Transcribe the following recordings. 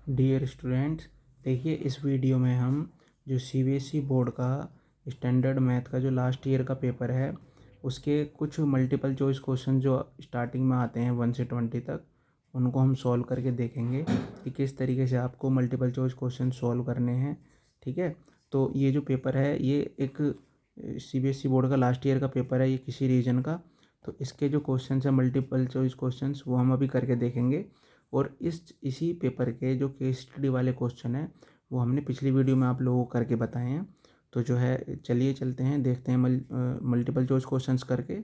Dear students, देखिए इस video में हम जो सीबीएसई बोर्ड का स्टैंडर्ड मैथ का जो लास्ट ईयर का पेपर है उसके कुछ मल्टीपल चॉइस क्वेश्चन जो स्टार्टिंग में आते हैं 1 से 20 तक उनको हम सॉल्व करके देखेंगे कि किस तरीके से आपको मल्टीपल चॉइस क्वेश्चन सॉल्व करने हैं। ठीक है, तो ये जो पेपर है ये एक सीबीएसई बोर्ड का लास्ट ईयर का पेपर है, ये किसी रीजन का। तो इसके जो क्वेश्चन है मल्टीपल चॉइस क्वेश्चंस वो हम अभी करके देखेंगे। और इसी पेपर के जो केस स्टडी वाले क्वेश्चन हैं वो हमने पिछली वीडियो में आप लोगों को करके बताए हैं। तो जो है चलिए चलते हैं, देखते हैं मल्टीपल चॉइस क्वेश्चंस करके।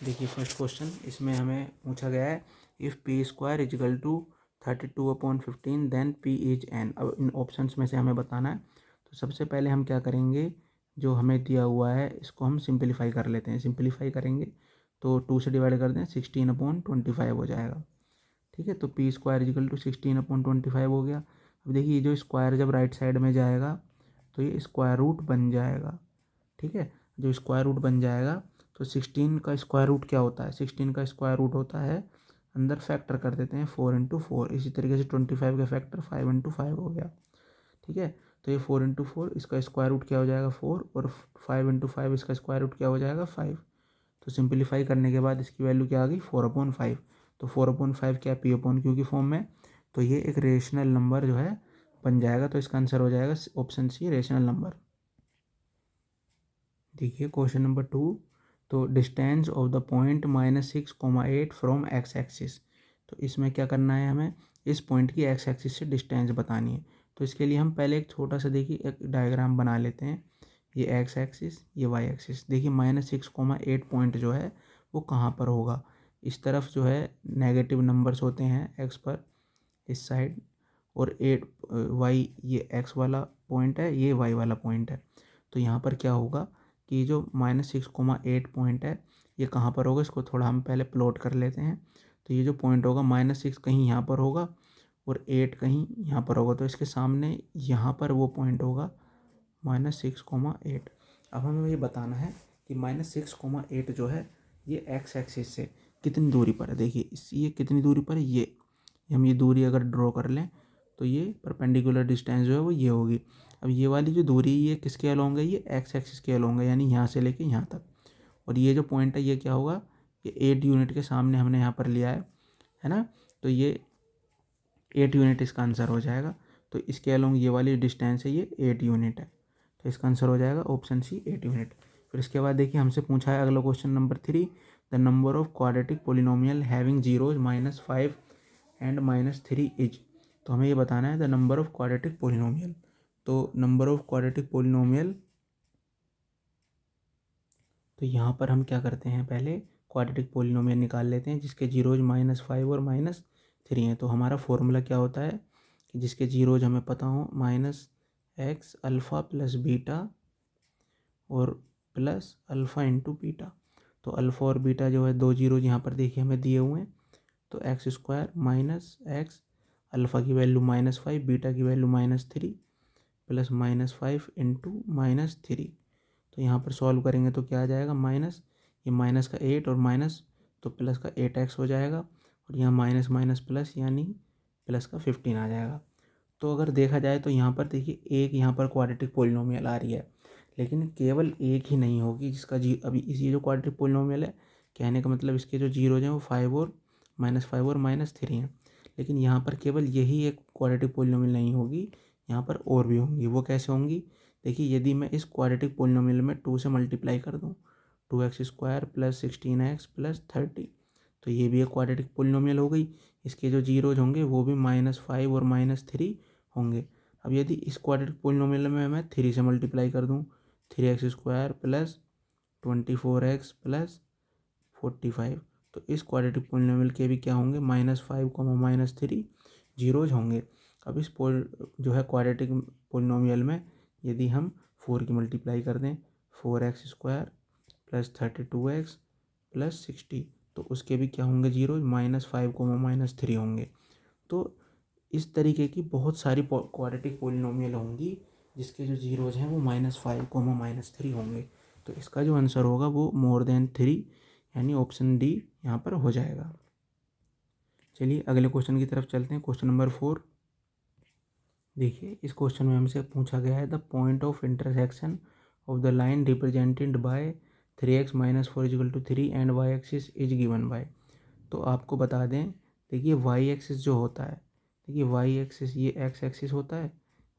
देखिए फर्स्ट क्वेश्चन इसमें हमें पूछा गया है, if P square equal to 32/15 then P is an. अब इन ऑप्शंस में से हमें बताना है। तो सबसे पहले हम क्या करेंगे, जो हमें दिया हुआ है इसको हम सिंपलीफाई कर लेते हैं। सिंपलीफाई करेंगे तो 2 से डिवाइड कर दें, 16/25 हो जाएगा। ठीक है, तो पी स्क्वायर इजिकल टू 16/25 हो गया। अब देखिए जो स्क्वायर जब राइट साइड में जाएगा तो ये स्क्वायर रूट बन जाएगा। ठीक है, जो स्क्वायर रूट बन जाएगा तो 16 का स्क्वायर रूट क्या होता है, 16 का स्क्वायर रूट होता है, अंदर फैक्टर कर देते हैं 4 × 4। इसी तरीके से 25 का फैक्टर 5 × 5 हो गया। ठीक है, तो ये 4 × 4 इसका स्क्वायर रूट क्या हो जाएगा 4, और 5 × 5 इसका स्क्वायर रूट क्या हो जाएगा 5। तो सिंपलीफाई करने के बाद इसकी वैल्यू क्या आ गई 4/5। तो 4/5 क्या पी अपॉन क्यू की फॉर्म में, तो ये एक रेशनल नंबर जो है बन जाएगा। तो इसका आंसर हो जाएगा ऑप्शन सी, रेशनल नंबर। देखिए क्वेश्चन नंबर 2, तो distance of the point -6, 8 from x axis. तो इसमें क्या करना है, हमें इस पॉइंट की एक्स एक्सिस से डिस्टेंस बतानी है। तो इसके लिए हम पहले एक छोटा सा देखिए एक डायग्राम बना लेते हैं। ये एक्स एक्सिस, ये वाई एक्सिस। देखिए -6, 8 पॉइंट जो है वो कहाँ पर होगा, इस तरफ जो है नेगेटिव नंबर्स होते हैं एक्स पर इस साइड, और 8 वाई, ये एक्स वाला पॉइंट है, ये वाई वाला पॉइंट है। तो यहाँ पर क्या होगा कि जो -6, 8 पॉइंट है ये कहाँ पर होगा, इसको थोड़ा हम पहले प्लॉट कर लेते हैं। तो ये जो पॉइंट होगा -6 कहीं यहाँ पर होगा और 8 कहीं यहाँ पर होगा। तो इसके सामने यहाँ पर वो पॉइंट होगा -6, 8। अब हमें ये बताना है कि -6, 8 जो है ये एक्स एक्सिस से कितनी दूरी पर है। देखिए ये कितनी दूरी पर है, ये हम ये दूरी अगर ड्रॉ कर लें तो ये परपेंडिकुलर डिस्टेंस जो है वो ये होगी। अब ये वाली जो दूरी ये किसके अलोंग है, ये एक्स एक्सिस के अलोंग है, यानी यहाँ से लेके यहाँ तक। और ये जो पॉइंट है ये क्या होगा, ये 8 यूनिट के सामने हमने यहाँ पर लिया है ना। तो ये 8 यूनिट इसका आंसर हो जाएगा। तो इसके अलोंग ये वाली डिस्टेंस है ये 8 यूनिट है। तो इसका आंसर हो जाएगा ऑप्शन सी, 8 यूनिट। फिर इसके बाद देखिए हमसे पूछा है अगला question number 3, the number of quadratic polynomial having zeros -5 and -3 is. तो हमें ये बताना है the number of quadratic polynomial. तो नंबर ऑफ क्वाड्रेटिक पोलिनोमियल, तो यहाँ पर हम क्या करते हैं, पहले क्वाड्रेटिक पोलिनोमियल निकाल लेते हैं जिसके जीरोज -5 और -3 हैं। तो हमारा फॉर्मूला क्या होता है कि जिसके जीरोज हमें पता हो, -x अल्फ़ा प्लस बीटा और प्लस अल्फ़ा इंटू बीटा। तो अल्फ़ा और बीटा जो है दो जीरोज यहाँ पर देखिए हमें दिए हुए हैं। तो x² -x, अल्फ़ा की वैल्यू -5, बीटा की वैल्यू -3, प्लस -5 इंटू -3। तो यहाँ पर सॉल्व करेंगे तो क्या आ जाएगा, माइनस, ये माइनस का 8 और माइनस तो प्लस का 8x हो जाएगा, और यहाँ माइनस माइनस प्लस यानी प्लस का 15 आ जाएगा। तो अगर देखा जाए तो यहाँ पर देखिए एक यहाँ पर क्वाड्रेटिक पोलिनोमियल आ रही है, लेकिन केवल एक ही नहीं होगी जिसका जी, अभी इसी जो क्वाड्रेटिक पोलिनोमियल है, कहने का मतलब इसके जो जीरोज हैं वो 5 और -5 और -3 हैं। लेकिन यहाँ पर केवल यही एक क्वाड्रेटिक पोलिनोमियल नहीं होगी, यहाँ पर और भी होंगी। वो कैसे होंगी, देखिए यदि मैं इस क्वाड्रेटिक पोलिनोमियल में 2 से मल्टीप्लाई कर दूँ, 2x² + 16x + 30, तो ये भी एक क्वाड्रेटिक पोलिनोमियल हो गई। इसके जो जीरोज होंगे वो भी -5 और -3 होंगे। अब यदि इस क्वाड्रेटिक पोलिनोमियल में मैं 3 से मल्टीप्लाई कर दूँ, 3x² + 24x + 45, तो इस क्वाड्रेटिक पोलिनोमियल के भी क्या होंगे, -5, -3 जीरोज होंगे। अब इस जो है क्वाड्रेटिक पोलिनोमियल में यदि हम 4 की मल्टीप्लाई कर दें, 4x² + 32x + 60, तो उसके भी क्या होंगे जीरोज, -5, -3 होंगे। तो इस तरीके की बहुत सारी क्वाड्रेटिक पोलिनोमियल होंगी जिसके जो जीरोज हैं वो -5, -3 होंगे। तो इसका जो आंसर होगा वो मोर देन 3, यानी ऑप्शन डी यहाँ पर हो जाएगा। चलिए अगले क्वेश्चन की तरफ चलते हैं। क्वेश्चन नंबर 4 देखिए, इस क्वेश्चन में हमसे पूछा गया है the point of intersection of the line represented by 3x minus 4 equal to 3 and Y axis is given by. तो आपको बता दें, देखिए वाई एक्सिस जो होता है, देखिए वाई एक्सिस ये एक्स एक्सिस होता है,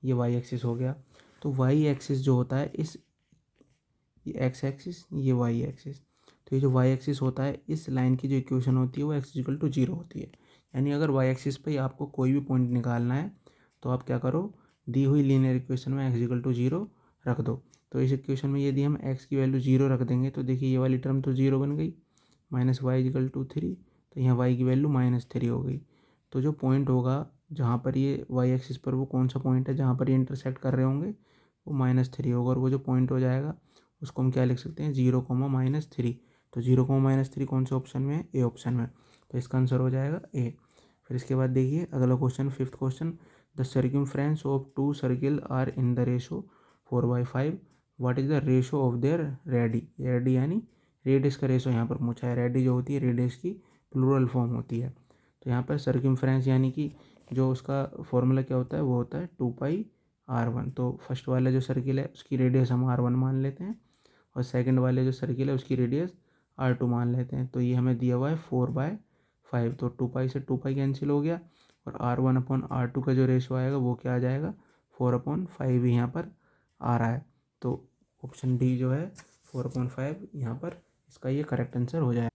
ये वाई एक्सिस हो गया। तो वाई एक्सिस जो होता है इस, ये एक्स एक्सिस, ये वाई एक्सिस, तो ये जो वाई एक्सिस होता है इस लाइन की जो इक्वेशन होती है वो एक्स इक्वल टू 0 होती है। यानी अगर वाई एक्सिस पे आपको कोई भी पॉइंट निकालना है तो आप क्या करो, दी हुई लीनियर इक्वेशन में एक्स इक्वल टू 0 रख दो। तो इस इक्वेशन में यदि हम एक्स की वैल्यू 0 रख देंगे तो देखिए ये वाली टर्म तो 0 बन गई, माइनस वाई इक्वल टू 3, तो यहाँ वाई की वैल्यू -3 हो गई। तो जो पॉइंट होगा जहाँ पर ये वाई एक्सिस पर, वो कौन सा पॉइंट है जहाँ पर ये इंटरसेक्ट कर रहे होंगे, वो -3 होगा। और वो जो पॉइंट हो जाएगा उसको हम क्या लिख सकते हैं, 0, -3। तो 0, -3 कौन से ऑप्शन में है, ए ऑप्शन में। तो इसका आंसर हो जाएगा ए। फिर इसके बाद देखिए अगला question, 5th question, the circumference of 2 circle are in the ratio 4/5, what is the ratio of their radii. Radii यानी रेडियस का रेशो यहाँ पर पूछा है। रेडी जो होती है रेडियस की प्लूरल फॉर्म होती है। तो यहाँ पर सर्कमफ्रेंस यानी कि जो उसका फॉर्मूला क्या होता है, वो होता है 2πr1। तो फर्स्ट वाला जो सर्किल है उसकी रेडियस हम r1 मान लेते हैं, और सेकंड वाले जो सर्किल है उसकी रेडियस r2 मान लेते हैं। तो ये हमें दिया हुआ है 4/5। तो 2π से 2π कैंसिल हो गया, और r1/r2 का जो रेशो आएगा वो क्या आ जाएगा, 4/5 ही यहाँ पर आ रहा है। तो ऑप्शन डी जो है 4/5 यहाँ पर इसका ये करेक्ट आंसर हो जाएगा।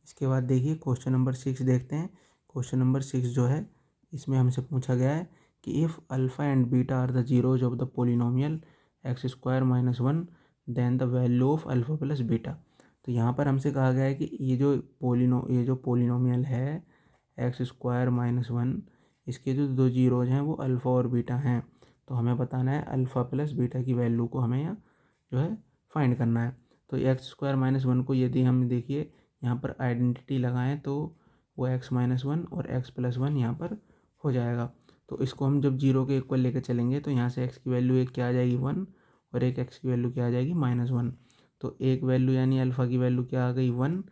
इसके बाद देखिए क्वेश्चन नंबर 6 देखते हैं। क्वेश्चन नंबर 6 जो है इसमें हमसे पूछा गया है कि if alpha and beta are the zeros of the polynomial x² - 1 then the value of alpha plus beta. तो यहाँ पर हमसे कहा गया है कि ये जो पोलिनोमियल है x² - 1, इसके जो दो जीरोज हैं वो अल्फ़ा और बीटा हैं। तो हमें बताना है अल्फ़ा प्लस बीटा की वैल्यू को हमें यहाँ जो है फाइंड करना है। तो x² - 1 को यदि हम देखिए यहाँ पर आइडेंटिटी लगाएं तो वो x-1 और x+1 यहाँ पर हो जाएगा। तो इसको हम जब 0 के इक्वल लेकर चलेंगे तो यहाँ से x की वैल्यू एक क्या आ जाएगी 1, और एक x की वैल्यू क्या आ जाएगी -1। तो एक वैल्यू यानी अल्फ़ा की वैल्यू क्या आ गई 1,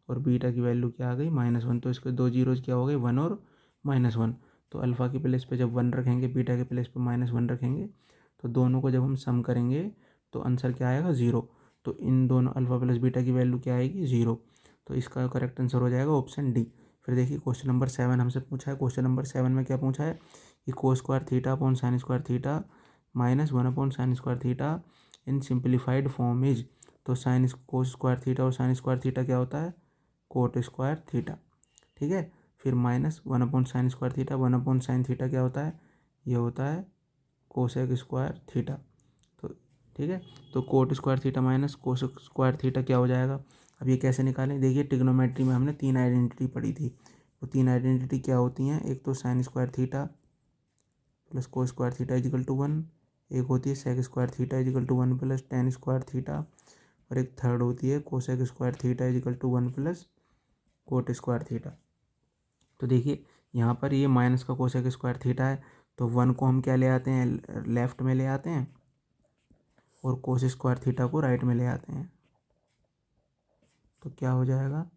और बीटा की वैल्यू क्या आ गई -1। तो इसके दो जीरोज क्या हो गए 1 और -1। तो अल्फ़ा के प्लेस पे जब 1 रखेंगे, बीटा के प्लेस पे -1 रखेंगे, तो दोनों को जब हम सम करेंगे तो आंसर क्या आएगा 0। तो इन दोनों अल्फ़ा प्लस बीटा की वैल्यू क्या आएगी 0। तो इसका करेक्ट आंसर हो जाएगा ऑप्शन डी। फिर देखिए क्वेश्चन नंबर 7 हमसे पूछा है। क्वेश्चन नंबर 7 में क्या पूछा है कि cos² θ/sin² -1/sin² in simplified form is. तो cos² और sin² क्या होता है, cot²θ। ठीक है। फिर -1/sin², 1/sin² क्या होता है, ये होता है cos²θ। तो ठीक है, तो cot² माइनस cos² क्या हो जाएगा। अब ये कैसे निकालें, देखिए ट्रिग्नोमेट्री में हमने 3 आइडेंटिटी पढ़ी थी। वो 3 आइडेंटिटी क्या होती हैं, एक तो sin² plus cos² is equal to 1, एक होती है sec² is equal to 1 plus tan², और एक थर्ड होती है cosec² is equal to 1 plus cot²। तो देखिए यहाँ पर ये माइनस का cosec² है, तो 1 को हम क्या ले आते हैं, लेफ्ट में ले आते हैं, और cos² को राइट में ले आते हैं। तो क्या हो जाएगा,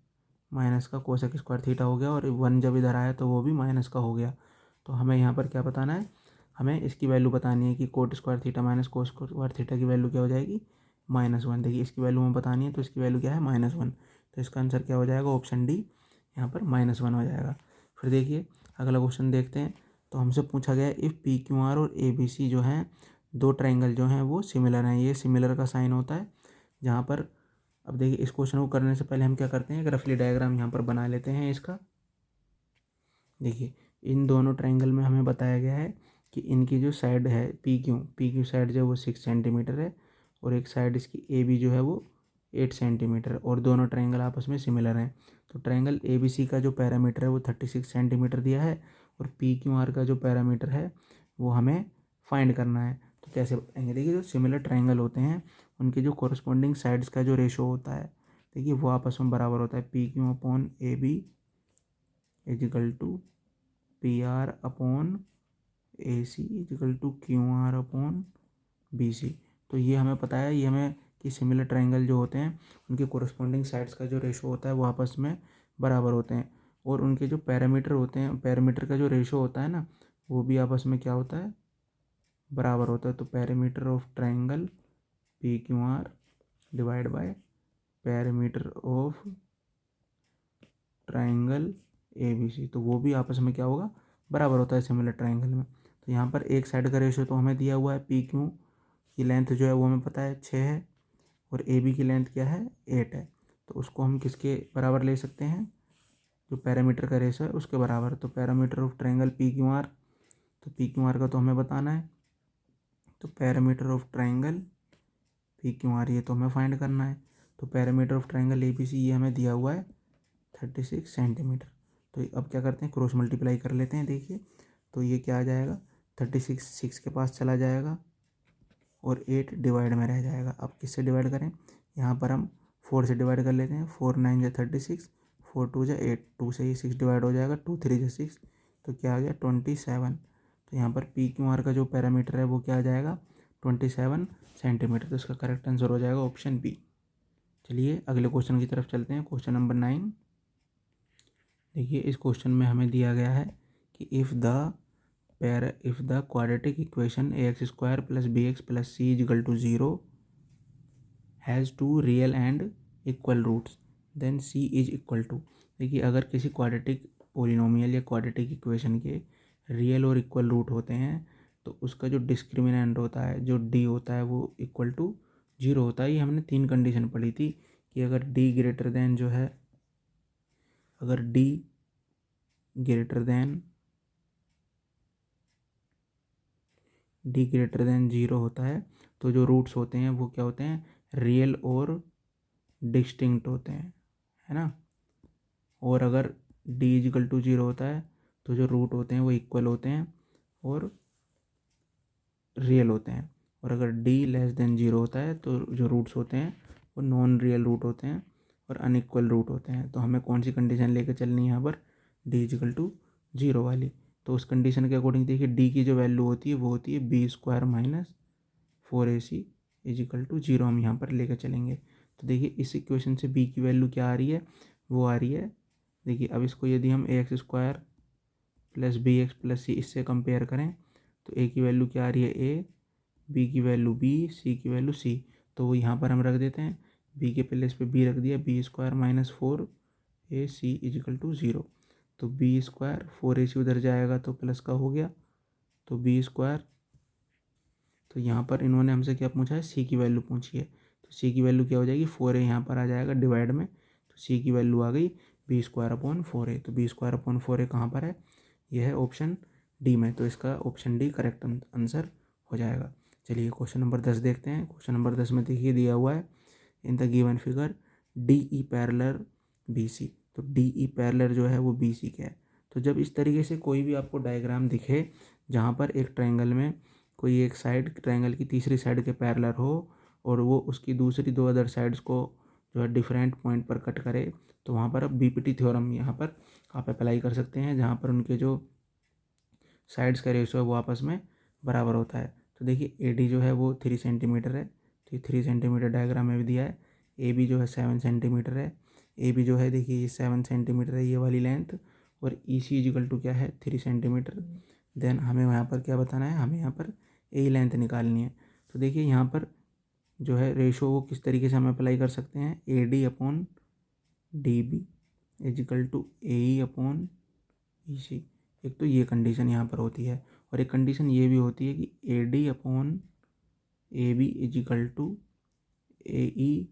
माइनस का cosec² हो गया, और 1 जब इधर आया तो वो भी माइनस का हो गया। तो हमें यहाँ पर क्या बताना है, हमें इसकी वैल्यू बतानी है कि cot² माइनस cos² की वैल्यू क्या हो जाएगी -1। देखिए इसकी वैल्यू हमें बतानी है, तो इसकी वैल्यू क्या है -1। तो इसका आंसर क्या हो जाएगा, ऑप्शन डी यहाँ पर -1 हो जाएगा। फिर देखिए अगला क्वेश्चन देखते हैं। तो हमसे पूछा गया इफ़ PQR और ABC जो हैं, दो ट्राइंगल जो हैं वो सिमिलर हैं। ये सिमिलर का साइन होता है जहाँ पर, अब देखिए इस क्वेश्चन को करने से पहले हम क्या करते हैं, एक रफली डायग्राम यहाँ पर बना लेते हैं इसका। देखिए इन दोनों ट्राइंगल में हमें बताया गया है कि इनकी जो साइड है PQ साइड जो है वो 6 सेंटीमीटर है, और एक साइड इसकी AB जो है वो 8 सेंटीमीटर, और दोनों ट्राइंगल आपस में सिमिलर हैं। तो ट्राइंगल ABC का जो पैरामीटर है वो 36 सेंटीमीटर दिया है, और PQR का जो पैरामीटर है वो हमें फाइंड करना है। तो कैसे बताएंगे, देखिए जो सिमिलर ट्राइंगल होते हैं उनके जो कॉरस्पॉन्डिंग साइड्स का जो रेशो होता है, देखिए वो आपस में बराबर होता है। PQ/AB is equal to PR/AC is equal to QR/BC। तो ये हमें पता है, ये हमें कि सिमिलर ट्राइंगल जो होते हैं उनके कॉरस्पॉन्डिंग साइड्स का जो रेशो होता है वो आपस में बराबर होते हैं। और उनके जो पैरामीटर होते हैं, पैरामीटर का जो रेशो होता है ना, वो भी आपस में क्या होता है, बराबर होता है। तो parameter of triangle P Q R divide by parameter of triangle A B C, तो वो भी आपस में क्या होगा, बराबर होता है सिमिलर ट्राइंगल में। तो यहाँ पर एक साइड का रेशो तो हमें दिया हुआ है, पी क्यू की लेंथ जो है वो हमें पता है 6 है, और ए बी की लेंथ क्या है 8 है। तो उसको हम किसके बराबर ले सकते हैं, जो पैरामीटर का रेशो है उसके बराबर। तो parameter of triangle P Q R, तो पी क्यू आर का तो हमें बताना है, तो parameter of triangle P Q R ये तो हमें फाइंड करना है। तो parameter of triangle A B C ये हमें दिया हुआ है 36 सेंटीमीटर। तो अब क्या करते हैं, क्रॉस मल्टीप्लाई कर लेते हैं। देखिए तो ये क्या आ जाएगा, 36 6 के पास चला जाएगा और 8 डिवाइड में रह जाएगा। अब किससे डिवाइड करें, यहाँ पर हम 4 से डिवाइड कर लेते हैं। 4 9 जा 36, 4 2 जा 8, 2 से ही 6 डिवाइड हो जाएगा, 2 3 जा 6, तो क्या आ गया 27। तो यहाँ पर पी क्यू आर का जो पैरामीटर है वो क्या आ जाएगा 27 सेंटीमीटर। तो इसका करेक्ट आंसर हो जाएगा ऑप्शन बी। चलिए अगले क्वेश्चन की तरफ चलते हैं, क्वेश्चन नंबर 9। देखिए इस क्वेश्चन में हमें दिया गया है कि if the quadratic equation ax square plus B x plus C equal to 0 has 2 real and equal roots then c is equal to. देखिए अगर किसी क्वाड्रेटिक पोलिनोमियल या क्वाड्रेटिक इक्वेशन के रियल और इक्वल रूट होते हैं तो उसका जो डिस्क्रिमिनेंट होता है, जो d होता है, वो इक्वल टू 0 होता है। ये हमने 3 कंडीशन पढ़ी थी कि अगर d ग्रेटर देन जो है, अगर d ग्रेटर देन 0 होता है तो जो रूट्स होते हैं वो क्या होते हैं, रियल और डिस्टिंक्ट होते हैं, है ना। और अगर d इजिकल टू 0 होता है तो जो रूट होते हैं वो इक्वल होते हैं और रियल होते हैं। और अगर d लेस देन 0 होता है तो जो रूट्स होते हैं वो नॉन रियल रूट होते हैं और अनइक्वल रूट होते हैं। तो हमें कौन सी कंडीशन लेकर चलनी है यहाँ पर, d इजिकल टू 0 वाली। तो उस कंडीशन के अकॉर्डिंग देखिए d की जो वैल्यू होती है वो होती है B square minus 4ac equal to 0 हम यहाँ पर लेकर चलेंगे। तो देखिए इस इक्वेशन से b की वैल्यू क्या आ रही है, वो आ रही है, देखिए अब इसको यदि हम ax square plus B x plus c इससे कंपेयर करें तो a की वैल्यू क्या आ रही है a, b की वैल्यू b, c की वैल्यू c। तो वो यहाँ पर हम रख देते हैं, b के प्लेस पे b रख दिया, B square minus 4ac equal to 0। तो बी स्क्वायर 4ac उधर जाएगा तो प्लस का हो गया, तो बी स्क्वायर, तो यहाँ पर इन्होंने हमसे क्या पूछा है, सी की वैल्यू पूछी है। तो सी की वैल्यू क्या हो जाएगी 4a, यहाँ पर आ जाएगा डिवाइड में, तो सी की वैल्यू आ गई बी स्क्वायर अपॉन 4a। तो बी स्क्वायर अपॉन 4a कहाँ पर है, यह है ऑप्शन डी में। तो इसका ऑप्शन डी करेक्ट आंसर हो जाएगा। चलिए क्वेश्चन नंबर 10 देखते हैं। क्वेश्चन नंबर 10 में देखिए दिया हुआ है in the given figure D E parallel B C. तो डी ई पैरेलल जो है वो बी सी के है। तो जब इस तरीके से कोई भी आपको डायग्राम दिखे जहाँ पर एक ट्रायंगल में कोई एक साइड ट्रायंगल की तीसरी साइड के पैरेलल हो और वो उसकी दूसरी 2 अदर साइड्स को जो है डिफरेंट पॉइंट पर कट करे, तो वहाँ पर अब बीपीटी थ्योरम यहाँ पर आप अप्लाई कर सकते हैं, जहाँ पर उनके जो साइड्स का रेशो है वो आपस में बराबर होता है। तो देखिए ए डी जो है वो 3 सेंटीमीटर है, तो ये 3 सेंटीमीटर डायग्राम में भी दिया है। ए बी जो है 7 सेंटीमीटर है, ए बी जो है देखिए ये 7 सेंटीमीटर है ये वाली लेंथ, और ई सी इजिकल टू क्या है 3 सेंटीमीटर। देन हमें यहाँ पर क्या बताना है, हमें यहाँ पर ए लेंथ निकालनी है। तो देखिए यहाँ पर जो है रेशो वो किस तरीके से हम अप्लाई कर सकते हैं, a d upon d b equal to a e upon e c. एक तो ये कंडीशन यहाँ पर होती है, और एक कंडीशन ये भी होती है कि a d upon a b equal to a e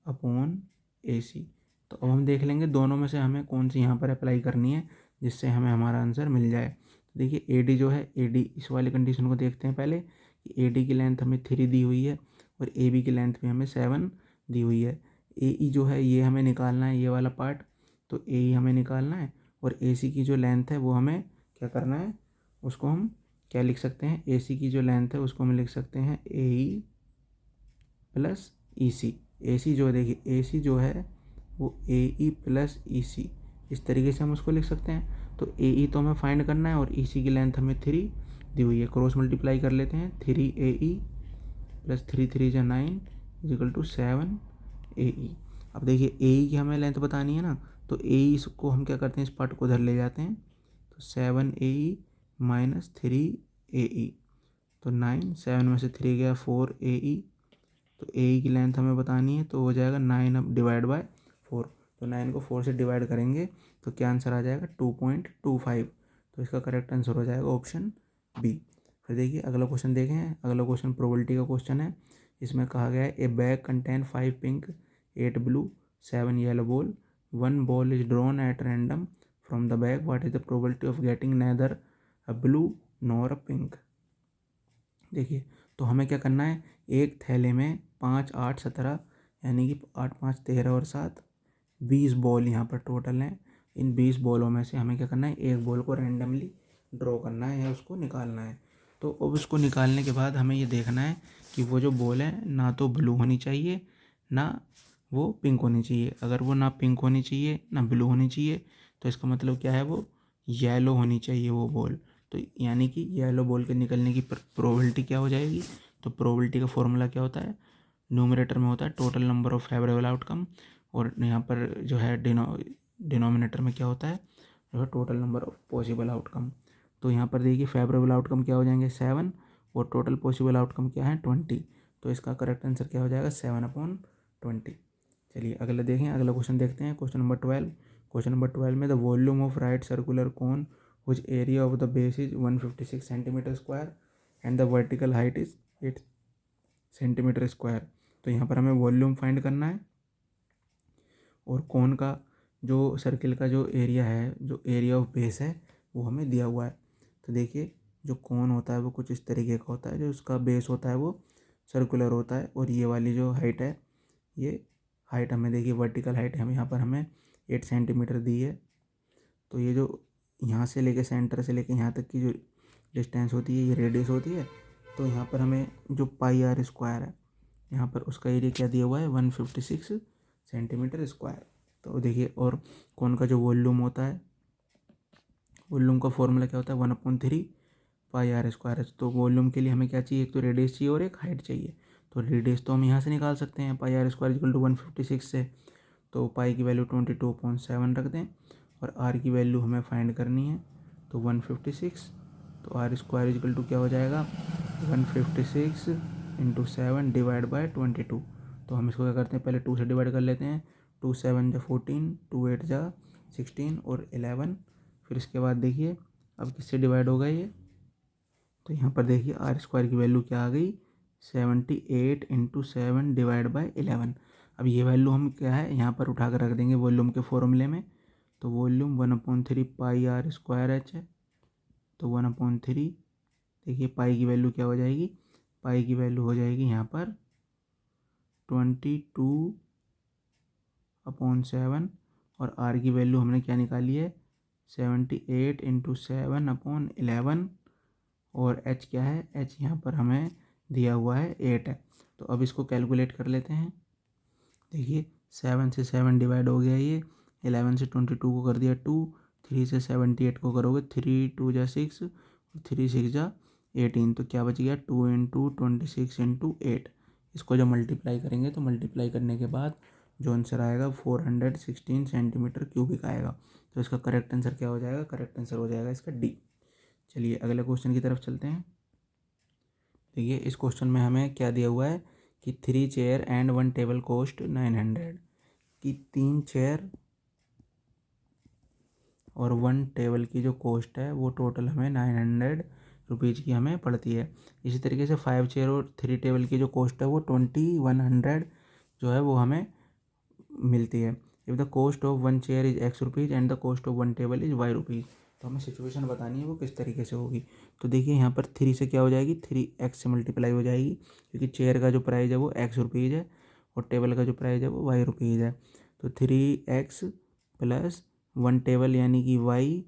upon a c. तो अब हम देख लेंगे दोनों में से हमें कौन सी यहाँ पर अप्लाई करनी है जिससे हमें हमारा आंसर मिल जाए। तो देखिए ए डी जो है, ए डी इस वाले कंडीशन को देखते हैं पहले कि ए डी की लेंथ हमें 3 दी हुई है और ए बी की लेंथ भी हमें 7 दी हुई है। ए ई जो है ये हमें निकालना है, ये वाला पार्ट, तो ए ई हमें निकालना है, और ए सी की जो लेंथ है वो हमें क्या करना है, उसको हम क्या लिख सकते हैं, ए सी की जो लेंथ है उसको हम लिख सकते हैं ए ई प्लस ई सी। ए सी जो देखिए ए सी जो है वो ए ई प्लस ई सी, इस तरीके से हम उसको लिख सकते हैं। तो ए ई तो हमें फाइंड करना है और ई सी की लेंथ हमें 3 दी हुई है, क्रॉस मल्टीप्लाई कर लेते हैं। 3 ए ई प्लस 3 3 9 इजिकल टू 7 ए ई। अब देखिए ए ई की हमें लेंथ बतानी है ना, तो AE को हम क्या करते हैं, इस पार्ट को उधर ले जाते हैं, तो 7AE माइनस 3AE, तो 9, 7 में से 3 गया 4AE, तो AE की लेंथ हमें बतानी है, तो हो जाएगा 9 अब डिवाइड बाय 4, तो 9 को 4 से डिवाइड करेंगे तो क्या आंसर आ जाएगा 2.25, तो इसका करेक्ट आंसर हो जाएगा ऑप्शन बी। फिर देखिए अगला क्वेश्चन देखें, अगला क्वेश्चन प्रोबेबिलिटी का क्वेश्चन है। इसमें कहा गया है a bag contain 5 pink 8 blue 7 yellow ball, 1 ball is drawn at random from the bag, what is the probability of getting neither a blue nor a pink. देखिए तो हमें क्या करना है, एक थैले में 5 8 17 यानी कि 8 5 13 और 7 20 बॉल यहाँ पर टोटल हैं। इन 20 बॉलों में से हमें क्या करना है, एक बॉल को रैंडमली ड्रॉ करना है या उसको निकालना है। तो अब उसको निकालने के बाद हमें ये देखना है कि वो जो बॉल है ना तो ब्लू होनी चाहिए ना वो पिंक होनी चाहिए। अगर वो ना पिंक होनी चाहिए ना ब्लू होनी चाहिए तो इसका मतलब क्या है, वो येलो होनी चाहिए वो बॉल। तो यानी कि येलो बॉल के निकलने की प्रोबेबिलिटी क्या हो जाएगी, तो प्रोबेबिलिटी का फॉर्मूला क्या होता है, न्यूमरेटर में होता है total number of favourable outcome, और यहाँ पर जो है डिनोमिनेटर में क्या होता है, जो है total number of possible outcome. तो यहाँ पर देखिए फेवरेबल आउटकम क्या हो जाएंगे 7 और टोटल पॉसिबल आउटकम क्या है 20, तो इसका करेक्ट आंसर क्या हो जाएगा 7/20। चलिए अगला देखें, अगला क्वेश्चन देखते हैं, क्वेश्चन नंबर 12। क्वेश्चन नंबर 12 में the volume of right circular cone which area of the base is 156 centimeter square and the vertical height is 8 centimetre square. तो यहाँ पर हमें वॉल्यूम फाइंड करना है और कोन का जो सर्किल का जो एरिया है, जो एरिया ऑफ बेस है वो हमें दिया हुआ है। तो देखिए जो कोन होता है वो कुछ इस तरीके का होता है, जो उसका बेस होता है वो सर्कुलर होता है, और ये वाली जो हाइट है, ये हाइट हमें देखिए वर्टिकल हाइट हम यहाँ पर हमें 8 सेंटीमीटर दी है। तो ये जो यहाँ से लेके सेंटर से लेके यहाँ तक की जो डिस्टेंस होती है ये रेडियस होती है। तो यहाँ पर हमें जो पाई आर स्क्वायर है, यहाँ पर उसका एरिया क्या दिया हुआ है 156 सेंटीमीटर स्क्वायर। तो देखिए और कौन का जो वॉल्यूम होता है, वॉल्यूम का फॉर्मूला क्या होता है 1/3 पाई आर स्क्वायर। तो वॉल्यूम के लिए हमें क्या चाहिए, एक तो रेडियस चाहिए और एक हाइट चाहिए। तो रेडियस तो हम यहाँ से निकाल सकते हैं पाई आर स्क्वायर इक्वल टू 156 से, तो पाई की वैल्यू 22.7 रख दें और आर की वैल्यू हमें फाइंड करनी है, तो 156, तो आर स्क्वायर इक्वल टू क्या हो जाएगा 156 इंटू 7 डिवाइड बाई 22। तो हम इसको क्या करते हैं, पहले 2 से डिवाइड कर लेते हैं, 2 7 जा 14, 2 8 जा 16 और 11। फिर इसके बाद देखिए अब किससे डिवाइड होगा ये, तो यहाँ पर देखिए आर स्क्वायर की वैल्यू क्या आ गई 78 इंटू 7 डिवाइड बाई 11। अब ये वैल्यू हम क्या है यहाँ पर उठा कर रख देंगे वॉल्यूम के फॉर्मूले में, तो volume 1/3 pi R square H है। तो 1/3 देखिए पाई की वैल्यू क्या हो जाएगी, पाई की वैल्यू हो जाएगी यहाँ पर 22/7 और आर की वैल्यू हमने क्या निकाली है 78 इंटू 7/11 और एच क्या है, एच यहाँ पर हमें दिया हुआ है 8 है। तो अब इसको कैलकुलेट कर लेते हैं। देखिए 7 से 7 डिवाइड हो गया, ये 11 से 22 को कर दिया 2, 3 से 78 को करोगे 3 2 जा 6 और 3 6 जा 18, तो क्या बच गया 2 इंटू 26 इंटू 8। इसको जब मल्टीप्लाई करेंगे तो मल्टीप्लाई करने के बाद जो आंसर आएगा 416 सेंटीमीटर क्यूबिक आएगा। तो इसका करेक्ट आंसर क्या हो जाएगा, करेक्ट आंसर हो जाएगा इसका डी। चलिए अगले क्वेश्चन की तरफ चलते हैं। देखिए इस क्वेश्चन में हमें क्या दिया हुआ है कि 3 चेयर एंड 1 टेबल कॉस्ट 900, कि 3 चेयर और 1 टेबल की जो कॉस्ट है वो टोटल हमें 900 रुपीज़ की हमें पड़ती है। इसी तरीके से 5 चेयर और 3 टेबल की जो कॉस्ट है वो 2100 जो है वो हमें मिलती है। If the cost of 1 chair is X rupees and the cost of 1 table is Y rupees, तो हमें सिचुएशन बतानी है वो किस तरीके से होगी। तो देखिए यहाँ पर 3 से क्या हो जाएगी 3x से मल्टीप्लाई हो जाएगी, क्योंकि चेयर का जो प्राइस है वो X रुपीज़ है और टेबल का जो प्राइस है वो Y रुपीज़ है। तो 3x प्लस 1 टेबल यानी कि Y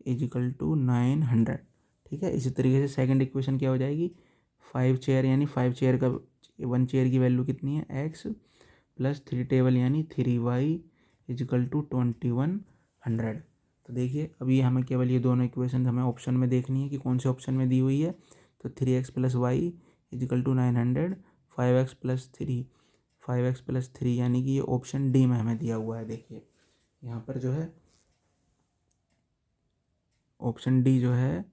इजिकल टू 900। ठीक है, इसी तरीके से सेकंड इक्वेशन क्या हो जाएगी 5 चेयर यानी 5 चेयर का 1 चेयर की वैल्यू कितनी है X प्लस 3 टेबल यानी 3y इजिकल टू 2100। तो देखिए अभी हमें केवल ये दोनों इक्वेशन हमें ऑप्शन में देखनी है कि कौन से ऑप्शन में दी हुई है। तो 3x plus Y equal to 900, 5x plus 3 यानी कि ये ऑप्शन डी में हमें दिया हुआ है। देखिए यहाँ पर जो है ऑप्शन डी जो है,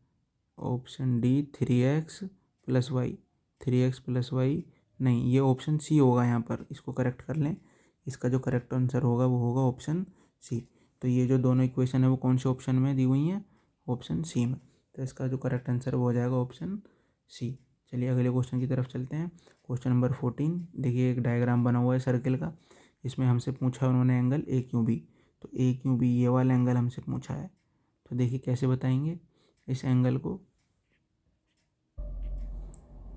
ऑप्शन डी 3x+y, 3x+y नहीं, ये ऑप्शन सी होगा यहाँ पर, इसको करेक्ट कर लें। इसका जो करेक्ट आंसर होगा वो होगा ऑप्शन सी। तो ये जो दोनों इक्वेशन है वो कौन से ऑप्शन में दी हुई हैं? ऑप्शन सी में। तो इसका जो करेक्ट आंसर वो हो जाएगा ऑप्शन सी। चलिए अगले क्वेश्चन की तरफ चलते हैं। Question number 14। देखिए एक डायग्राम बना हुआ है सर्किल का। इसमें हमसे पूछा उन्होंने एंगल ए क्यू बी। तो ए क्यू बी ये वाला एंगल हमसे पूछा है। तो देखिए कैसे बताएंगे इस एंगल को।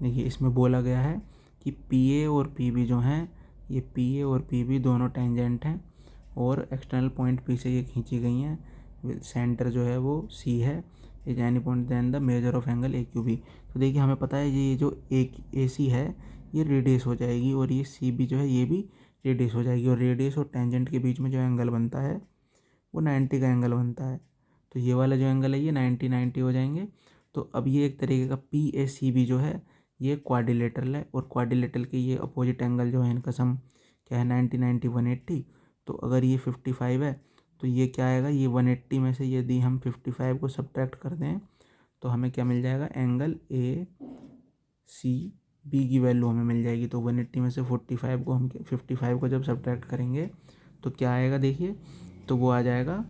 देखिए इसमें बोला गया है कि पी ए और पी बी जो हैं, ये पी ए और पी बी दोनों टेंजेंट हैं और एक्सटर्नल पॉइंट पी से ये खींची गई हैं। सेंटर जो है वो सी है। Is any point then the measure of angle A Q B. तो देखिए हमें पता है ये जो ए सी है ये रेडियस हो जाएगी और ये सी बी जो है ये भी रेडियस हो जाएगी, और रेडियस और टेंजेंट के बीच में जो एंगल बनता है वो 90 का एंगल बनता है। तो ये वाला जो एंगल है ये 90 हो जाएंगे। तो अब ये एक तरीके का पी ए सी बी जो है ये क्वाड्रिलेटरल है, और क्वाड्रिलेटरल के ये अपोजिट एंगल जो है इनका सम क्या है 90 180। तो अगर ये 55 है तो ये क्या आएगा, ये 180 में से यदि हम 55 को सब्ट्रैक्ट कर दें तो हमें क्या मिल जाएगा, एंगल ए सी बी की वैल्यू हमें मिल जाएगी। तो 180 में से 45 को हम 55 को जब सब्ट्रैक्ट करेंगे तो क्या आएगा, देखिए तो वो आ जाएगा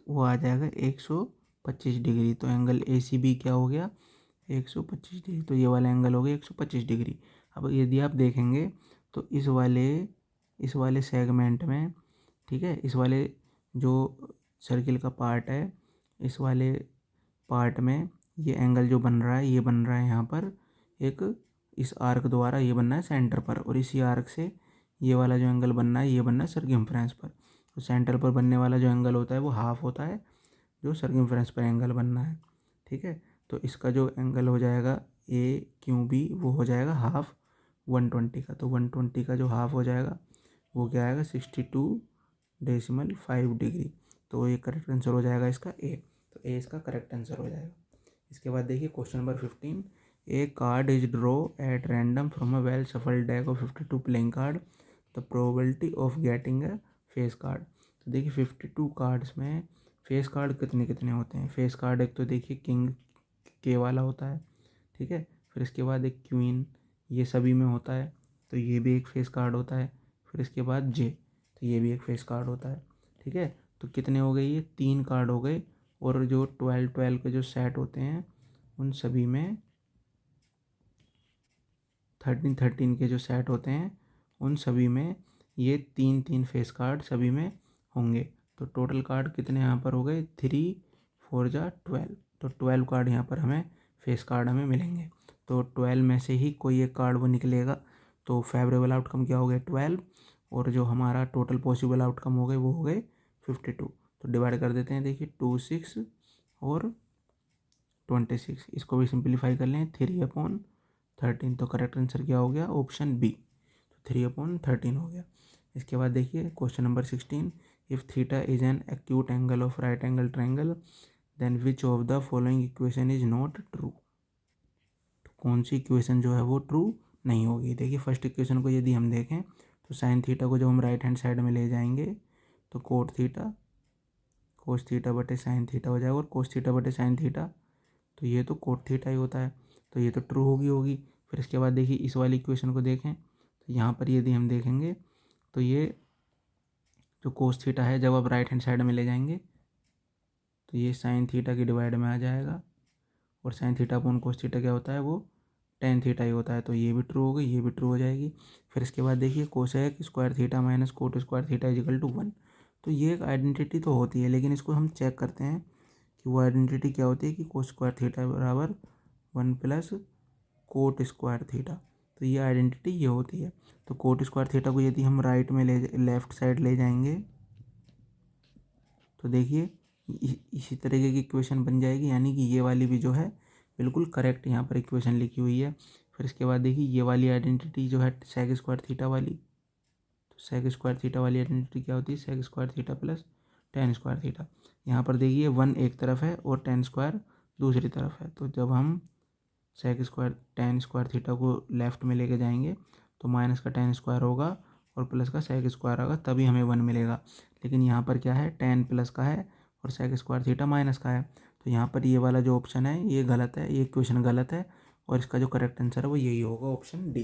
125 डिग्री। तो एंगल ए सी बी क्या हो गया, 125 डिग्री। तो ये वाला एंगल हो गया 125 डिग्री। अब यदि आप देखेंगे तो इस वाले सेगमेंट में, ठीक है, इस वाले जो सर्किल का पार्ट है, इस वाले पार्ट में ये एंगल जो बन रहा है ये बन रहा है यहाँ पर एक, इस आर्क द्वारा ये बनना है सेंटर पर, और इसी आर्क से ये वाला जो एंगल बनना है ये बनना है सर्कमफ्रेंस पर। तो सेंटर पर बनने वाला जो एंगल होता है वो हाफ होता है जो सर्कमफ्रेंस पर एंगल बनना है, ठीक है। तो इसका जो एंगल हो जाएगा ए क्यू बी वो हो जाएगा हाफ 120 का। तो 120 का जो हाफ हो जाएगा वो क्या आएगा 62.5 डिग्री। तो ये करेक्ट आंसर हो जाएगा इसका ए। तो ए इसका करेक्ट आंसर हो जाएगा। इसके बाद देखिए question number 15। A card is draw at random from a well shuffled deck of 52 playing card. The probability of getting a face card. तो देखिए 52 कार्ड्स में फेस कार्ड कितने कितने होते हैं। फेस कार्ड एक तो देखिए किंग के वाला होता है, ठीक है। फिर इसके बाद एक क्वीन, ये सभी में होता है, तो ये भी एक फेस कार्ड होता है। फिर इसके बाद जे, तो ये भी एक फेस कार्ड होता है, ठीक है। तो कितने हो गए, ये 3 कार्ड हो गए। और जो 12 के जो सेट होते हैं उन सभी में 13 के जो सेट होते हैं उन सभी में ये 3 फेस कार्ड सभी में होंगे। तो टोटल कार्ड कितने यहाँ पर हो गए, 3 4 जा 12। तो 12 कार्ड यहाँ पर हमें फेस कार्ड हमें मिलेंगे। तो 12 में से ही कोई एक कार्ड वो निकलेगा। तो फेवरेबल आउटकम क्या हो गया 12, और जो हमारा टोटल पॉसिबल आउटकम हो गए वो हो गए 52। तो डिवाइड कर देते हैं, देखिए 2 6 और 26। इसको भी सिंप्लीफाई कर लें, 3/13। तो करेक्ट आंसर क्या हो गया, ऑप्शन बी। तो 3/13 हो गया। इसके बाद देखिए question number 16। If theta is an acute angle of right angle triangle then which of the following equation is not true. तो कौन सी इक्वेशन जो है वो ट्रू नहीं होगी। देखिए फर्स्ट इक्वेशन को यदि हम देखें तो साइन थीटा को जब हम राइट हैंड साइड में ले जाएंगे तो कोस थीटा बटे साइन थीटा हो जाएगा, और कोस थीटा बटे साइन थीटा तो ये तो कोट थीटा ही होता है, तो ये तो ट्रू होगी। फिर इसके बाद देखिए इस वाली इक्वेशन को देखें तो यहाँ पर यदि हम देखेंगे तो ये जो कोस थीटा है जब आप राइट हैंड साइड में ले जाएंगे तो ये साइन थीटा की डिवाइड में आ जाएगा, और sine theta upon cos theta क्या होता है, वो टेन थीटा ही होता है। तो ये भी ट्रू हो गई, ये भी ट्रू हो जाएगी। फिर इसके बाद देखिए cosec square theta minus cot square theta equal to 1। तो ये एक आइडेंटिटी तो होती है, लेकिन इसको हम चेक करते हैं कि वो आइडेंटिटी क्या होती है कि कोस स्क्वायर थीटा बराबर 1 प्लस कोट स्क्वायर थीटा। तो ये आइडेंटिटी ये होती है। तो कोट स्क्वायर थीटा को यदि हम राइट में लेफ्ट साइड ले जाएंगे तो देखिए इसी तरीके की इक्वेशन बन जाएगी, यानी कि ये वाली भी जो है बिल्कुल करेक्ट यहाँ पर इक्वेशन लिखी हुई है। फिर इसके बाद देखिए ये वाली आइडेंटिटी जो है सेक स्क्वायर थीटा वाली, तो सेक स्क्वायर थीटा वाली आइडेंटिटी क्या होती है, sec square theta plus tan square theta. यहाँ पर देखिए 1 एक तरफ है और टेन स्क्वायर दूसरी तरफ है। तो जब हम sec square tan square theta को लेफ्ट में लेके जाएंगे तो माइनस का टेन स्क्वायर होगा और प्लस का सेक स्क्वायर होगा तभी हमें 1 मिलेगा। लेकिन यहाँ पर क्या है, टेन प्लस का है और सेक स्क्वायर थीटा माइनस का है, तो यहाँ पर ये वाला जो ऑप्शन है ये गलत है, ये क्वेश्चन गलत है और इसका जो करेक्ट आंसर है वो यही होगा, ऑप्शन डी।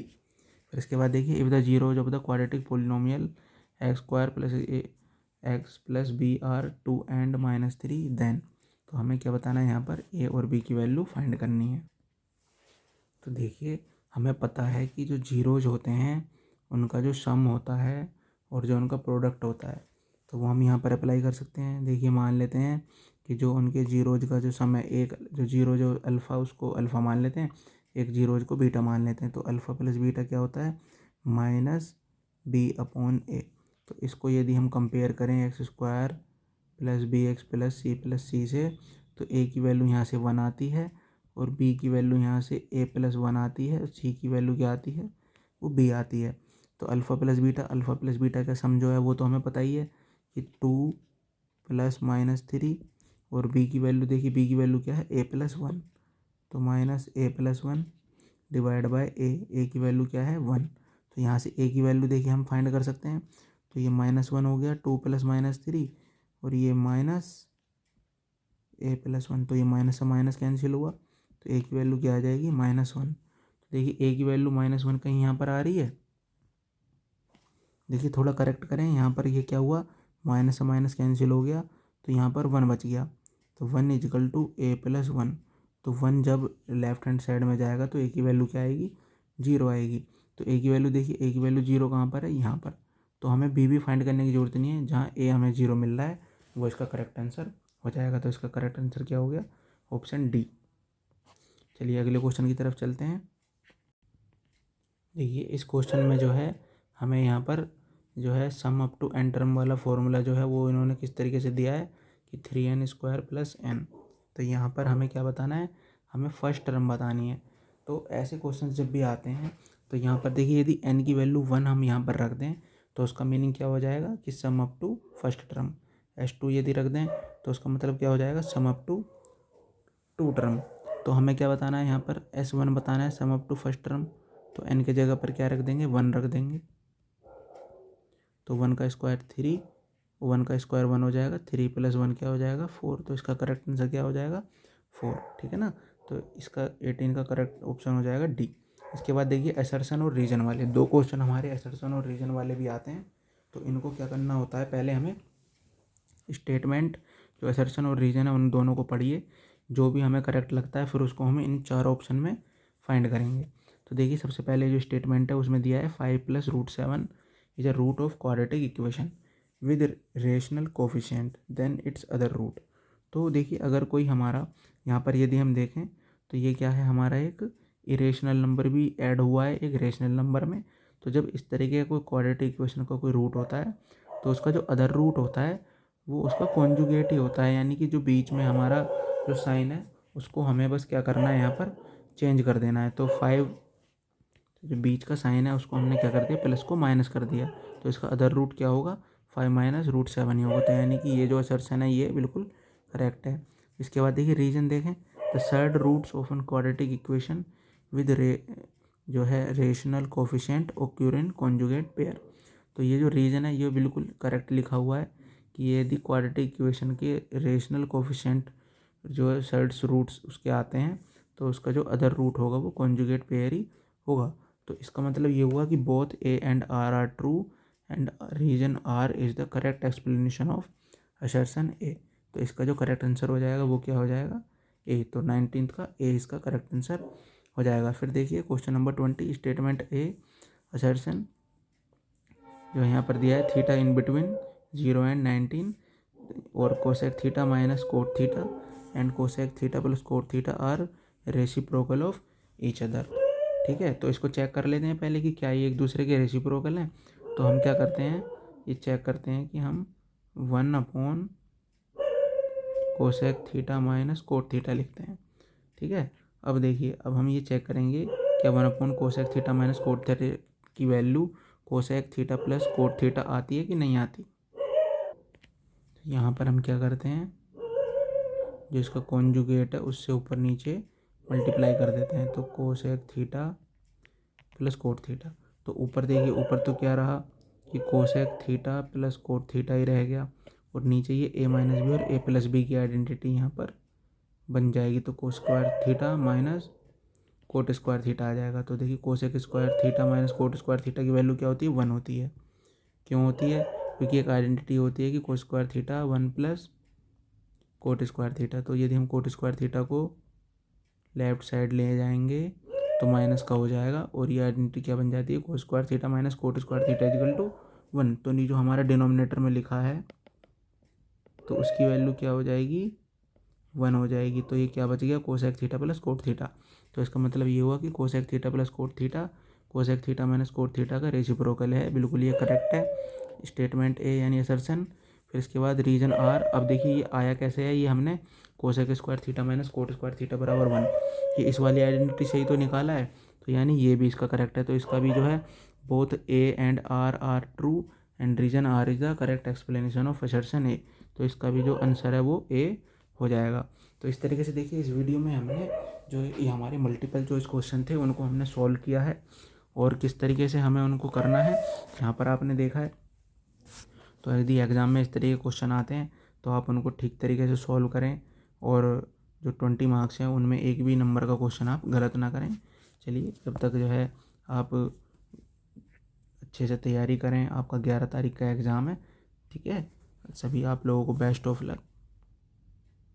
फिर इसके बाद देखिए, if the zeros of the quadratic polynomial X square plus X plus B are 2 and -3 then, तो हमें क्या बताना है, यहाँ पर ए और बी की वैल्यू फाइंड करनी है। तो देखिए, हमें पता है कि जो जीरोज होते हैं उनका जो सम होता है और जो उनका प्रोडक्ट होता है, तो वो हम यहाँ पर अप्लाई कर सकते हैं। देखिए, मान लेते हैं कि जो उनके जीरोज का जो सम है, एक जो जीरो जो अल्फ़ा, उसको अल्फ़ा मान लेते हैं, एक जीरोज को बीटा मान लेते हैं, तो अल्फ़ा प्लस बीटा क्या होता है, -b/a। तो इसको यदि हम कंपेयर करें x square plus B x plus c से, तो ए की वैल्यू यहाँ से 1 आती है और बी की वैल्यू यहाँ से a+1 आती है और सी की वैल्यू क्या आती है, वो b आती है। तो अल्फ़ा प्लस बीटा का सम जो है वो तो हमें पता ही है कि 2 + -3, और b की वैल्यू देखिए, b की वैल्यू क्या है, a+1, तो -a+1 डिवाइड बाय a की वैल्यू क्या है, 1। तो यहाँ से a की वैल्यू देखिए हम फाइंड कर सकते हैं, तो ये -1 हो गया, 2 + -3 और ये -a+1, तो ये माइनस से माइनस कैंसिल हुआ, तो a की वैल्यू क्या आ जाएगी, -1। तो देखिए, a की वैल्यू -1 कहीं यहाँ पर आ रही है, देखिए थोड़ा करेक्ट करें, यहाँ पर ये क्या हुआ, माइनस से माइनस कैंसिल हो गया, तो यहाँ पर 1 बच गया, तो 1 = a+1। तो 1 जब लेफ्ट हैंड साइड में जाएगा तो a की वैल्यू क्या आएगी, 0 आएगी। तो a की वैल्यू देखिए, a की वैल्यू 0 कहाँ पर है, यहाँ पर। तो हमें b भी फाइंड करने की ज़रूरत नहीं है, जहाँ a हमें 0 मिल रहा है वो इसका करेक्ट आंसर हो जाएगा। तो इसका करेक्ट आंसर क्या हो गया, ऑप्शन डी। चलिए अगले क्वेश्चन की तरफ चलते हैं। देखिए, इस क्वेश्चन में जो है हमें यहाँ पर जो है sum up to n term वाला फॉर्मूला जो है वो इन्होंने किस तरीके से दिया है कि 3n² + n। तो यहाँ पर हमें क्या बताना है, हमें फर्स्ट टर्म बतानी है। तो ऐसे क्वेश्चन जब भी आते हैं तो यहाँ पर देखिए, यदि n की वैल्यू 1 हम यहाँ पर रख दें तो उसका मीनिंग क्या हो जाएगा कि sum up to first term. s2 यदि रख दें तो उसका मतलब क्या हो जाएगा, सम अप टू 2 टर्म। तो हमें क्या बताना है, यहाँ पर s1 बताना है, sum up to first term. तो n की जगह पर क्या रख देंगे, 1 रख देंगे, तो 1 का स्क्वायर 3, 1 का स्क्वायर 1 हो जाएगा, 3 + 1 क्या हो जाएगा, 4। तो इसका करेक्ट आंसर क्या हो जाएगा, 4, ठीक है ना। तो इसका 18 का करेक्ट ऑप्शन हो जाएगा डी। इसके बाद देखिए, असर्शन और रीजन वाले दो क्वेश्चन हमारे असर्शन और रीजन वाले भी आते हैं। तो इनको क्या करना होता है, पहले हमें स्टेटमेंट जो असर्शन और रीजन है उन दोनों को पढ़िए, जो भी हमें करेक्ट लगता है फिर उसको हम इन 4 ऑप्शन में फाइंड करेंगे। तो देखिए, सबसे पहले जो स्टेटमेंट है उसमें दिया है 5 + √7 is a root of quadratic equation with rational coefficient then its other root. तो देखिए, अगर कोई हमारा यहाँ पर यदि हम देखें तो ये क्या है, हमारा एक इरेशनल नंबर भी ऐड हुआ है एक रेशनल नंबर में। तो जब इस तरीके का कोई क्वाड्रेटिक इक्वेशन का कोई रूट होता है तो उसका जो अदर रूट होता है वो उसका कॉन्जुगेट ही होता है, यानी कि जो बीच में हमारा जो साइन है उसको हमें बस क्या करना है, यहाँ पर चेंज कर देना है। तो 5 जो बीच का साइन है उसको हमने क्या कर दिया, प्लस को माइनस कर दिया, तो इसका अदर रूट क्या होगा, 5 - √7 ही होगा। तो यानी कि ये जो असर्शन है ये बिल्कुल करेक्ट है। इसके बाद देखिए, रीजन देखें, the surd roots of an quadratic equation with जो है rational coefficient occur in conjugate pair. तो ये जो रीजन है ये बिल्कुल करेक्ट लिखा हुआ है कि यदि क्वाड्रेटिक इक्वेशन के रेशनल कोफिशिएंट जो है सर्ड्स रूट्स उसके आते हैं तो उसका जो अदर रूट होगा वो कॉन्जुगेट पेयर ही होगा। तो इसका मतलब ये हुआ कि both A and R are true and reason R is the correct explanation of assertion A. तो इसका जो करेक्ट आंसर हो जाएगा वो क्या हो जाएगा, ए। तो 19th का ए इसका करेक्ट आंसर हो जाएगा। फिर देखिए question number 20, statement A assertion जो यहाँ पर दिया है, थीटा इन बिटवीन 0 and 19 और cosec theta minus cot theta and cosec theta plus cot theta are reciprocal of each other. ठीक है, तो इसको चेक कर लेते हैं पहले कि क्या ये एक दूसरे के रेसिप्रोकल हैं। तो हम क्या करते हैं, ये चेक करते हैं कि हम 1 cosec theta minus cot theta लिखते हैं। ठीक है, अब देखिए, अब हम ये चेक करेंगे क्या 1 cosec theta minus cot theta की value cosec theta plus cot theta आती है कि नहीं आती। तो यहाँ पर हम क्या करते हैं, जो इसका कॉन्जुगेट है उससे ऊपर नीचे मल्टीप्लाई कर देते हैं। तो cosec theta plus cot theta, तो ऊपर देखिए, ऊपर तो क्या रहा, कि cosec theta plus cot theta ही रह गया, और नीचे ये ए माइनस बी और ए प्लस बी की आइडेंटिटी यहाँ पर बन जाएगी। तो cos square theta minus cot square theta आ जाएगा। तो देखिए cosec square theta minus cot square theta की वैल्यू क्या होती है, 1 होती है। क्यों होती है, क्योंकि एक आइडेंटिटी होती है कि कोस square theta 1 plus coat square theta. तो यदि हम कोट स्क्वायर थीटा को लेफ्ट साइड ले जाएंगे तो माइनस का हो जाएगा, और ये आइडेंटिटी क्या बन जाती है, cos square theta minus cot square theta equal to 1। तो नहीं, जो हमारा डिनोमिनेटर में लिखा है तो उसकी वैल्यू क्या हो जाएगी, 1 हो जाएगी। तो ये क्या बच गया, cosec theta plus cot theta. तो इसका मतलब ये हुआ कि cosec theta plus cot theta cosec theta minus cot theta का रेसिप्रोकल है। बिल्कुल ये करेक्ट है, स्टेटमेंट ए यानी असर्शन। फिर इसके बाद रीजन आर। अब देखिए ये आया कैसे है, ये हमने cosec square theta minus cot square theta बराबर 1, ये इस वाली आइडेंटिटी से ही तो निकाला है, तो यानी ये भी इसका करेक्ट है। तो इसका भी जो है both A and R are true and reason R is the correct explanation of assertion A. तो इसका भी जो आंसर है वो ए हो जाएगा। तो इस तरीके से देखिए इस वीडियो में हमने जो ये हमारे मल्टीपल चॉइस क्वेश्चन थे उनको हमने सॉल्व किया है, और किस तरीके से हमें उनको करना है यहाँ पर आपने देखा है। तो यदि एग्ज़ाम में इस तरीके के क्वेश्चन आते हैं तो आप उनको ठीक तरीके से सॉल्व करें, और जो 20 मार्क्स हैं उनमें एक भी नंबर का क्वेश्चन आप गलत ना करें। चलिए जब तक जो है आप अच्छे से तैयारी करें, आपका 11 तारीख का एग्ज़ाम है, ठीक है। सभी आप लोगों को बेस्ट ऑफ लक।